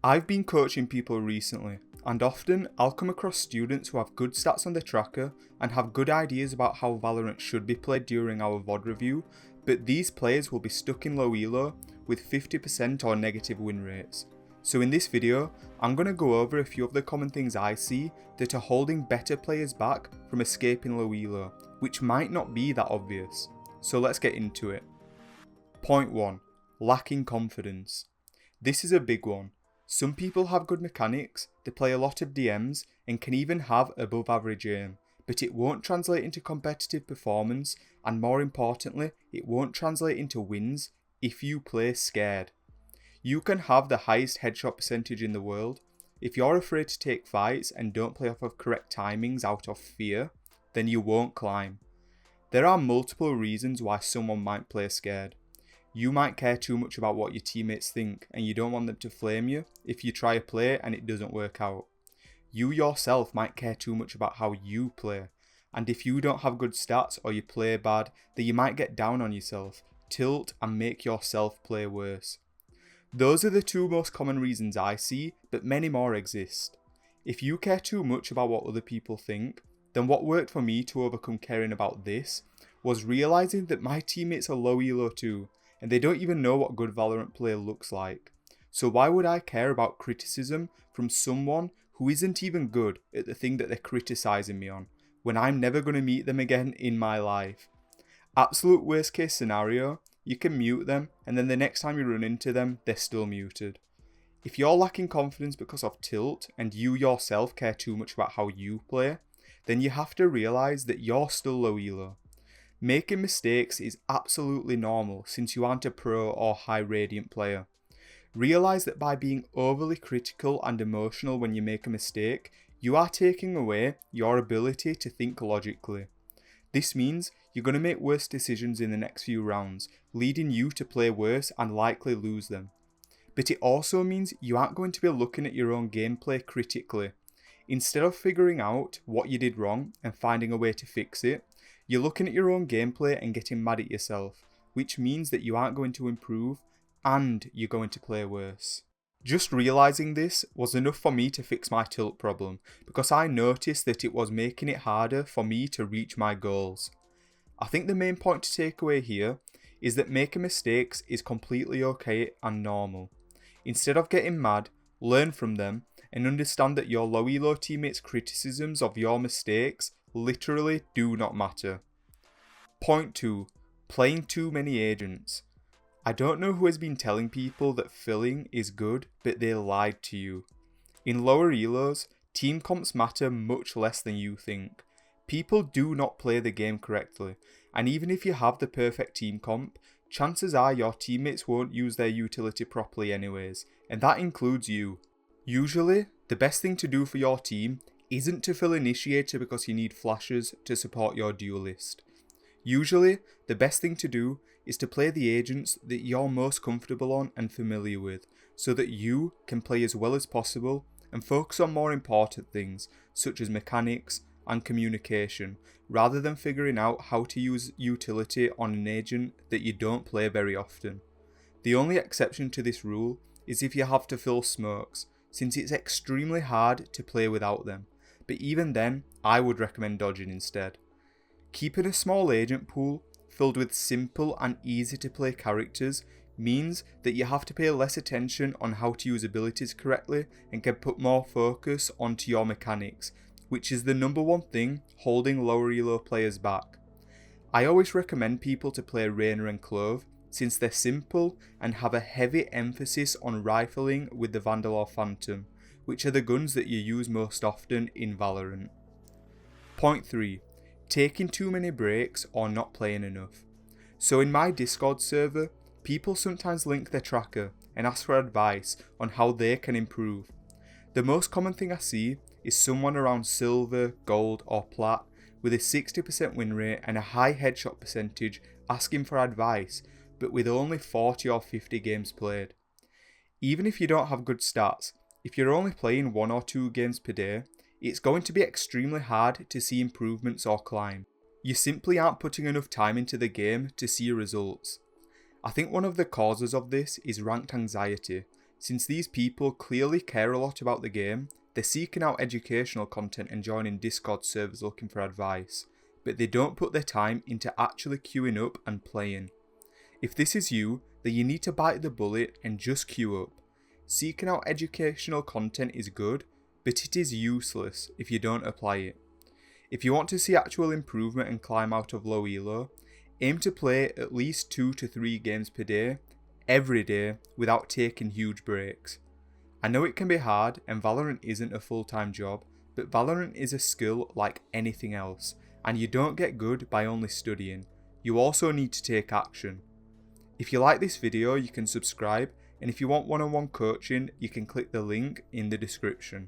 I've been coaching people recently, and often I'll come across students who have good stats on their tracker and have good ideas about how Valorant should be played during our VOD review, but these players will be stuck in low elo with 50% or negative win rates. So in this video, I'm going to go over a few of the common things I see that are holding better players back from escaping low elo, which might not be that obvious. So let's get into it. Point 1. Lacking confidence. This is a big one. Some people have good mechanics, they play a lot of DMs and can even have above average aim, but it won't translate into competitive performance, and more importantly, it won't translate into wins if you play scared. You can have the highest headshot percentage in the world. If you're afraid to take fights and don't play off of correct timings out of fear, then you won't climb. There are multiple reasons why someone might play scared. You might care too much about what your teammates think and you don't want them to flame you if you try a play and it doesn't work out. You yourself might care too much about how you play, and if you don't have good stats or you play bad, then you might get down on yourself, tilt and make yourself play worse. Those are the two most common reasons I see, but many more exist. If you care too much about what other people think, then what worked for me to overcome caring about this was realising that my teammates are low elo too, and they don't even know what good Valorant play looks like. So why would I care about criticism from someone who isn't even good at the thing that they're criticising me on, when I'm never going to meet them again in my life? Absolute worst case scenario, you can mute them and then the next time you run into them, they're still muted. If you're lacking confidence because of tilt and you yourself care too much about how you play, then you have to realise that you're still low elo. Making mistakes is absolutely normal since you aren't a pro or high radiant player. Realise that by being overly critical and emotional when you make a mistake, you are taking away your ability to think logically. This means you're going to make worse decisions in the next few rounds, leading you to play worse and likely lose them. But it also means you aren't going to be looking at your own gameplay critically. Instead of figuring out what you did wrong and finding a way to fix it, you're looking at your own gameplay and getting mad at yourself, which means that you aren't going to improve and you're going to play worse. Just realising this was enough for me to fix my tilt problem, because I noticed that it was making it harder for me to reach my goals. I think the main point to take away here is that making mistakes is completely okay and normal. Instead of getting mad, learn from them and understand that your low elo teammates' criticisms of your mistakes literally do not matter. Point 2. Playing too many agents. I don't know who has been telling people that filling is good, but they lied to you. In lower elos, team comps matter much less than you think. People do not play the game correctly, and even if you have the perfect team comp, chances are your teammates won't use their utility properly anyways, and that includes you. Usually, the best thing to do for your team isn't to fill initiator because you need flashes to support your duelist. Usually, the best thing to do is to play the agents that you're most comfortable on and familiar with, so that you can play as well as possible and focus on more important things such as mechanics and communication, rather than figuring out how to use utility on an agent that you don't play very often. The only exception to this rule is if you have to fill smokes, since it's extremely hard to play without them. But even then, I would recommend dodging instead. Keeping a small agent pool filled with simple and easy to play characters means that you have to pay less attention on how to use abilities correctly and can put more focus onto your mechanics, which is the number one thing holding lower elo players back. I always recommend people to play Reyna and Clove since they're simple and have a heavy emphasis on rifling with the Vandal or Phantom, which are the guns that you use most often in Valorant. Point 3. Taking too many breaks or not playing enough. So in my Discord server, people sometimes link their tracker and ask for advice on how they can improve. The most common thing I see is someone around silver, gold or plat with a 60% win rate and a high headshot percentage asking for advice, but with only 40 or 50 games played. Even if you don't have good stats, if you're only playing 1 or 2 games per day, it's going to be extremely hard to see improvements or climb. You simply aren't putting enough time into the game to see results. I think one of the causes of this is ranked anxiety, Since these people clearly care a lot about the game, they're seeking out educational content and joining Discord servers looking for advice, but they don't put their time into actually queuing up and playing. If this is you, then you need to bite the bullet and just queue up. Seeking out educational content is good, but it is useless if you don't apply it. If you want to see actual improvement and climb out of low elo, aim to play at least 2 to 3 games per day, every day, without taking huge breaks. I know it can be hard and Valorant isn't a full-time job, but Valorant is a skill like anything else, and you don't get good by only studying. You also need to take action. If you like this video, you can subscribe, and if you want one-on-one coaching, you can click the link in the description.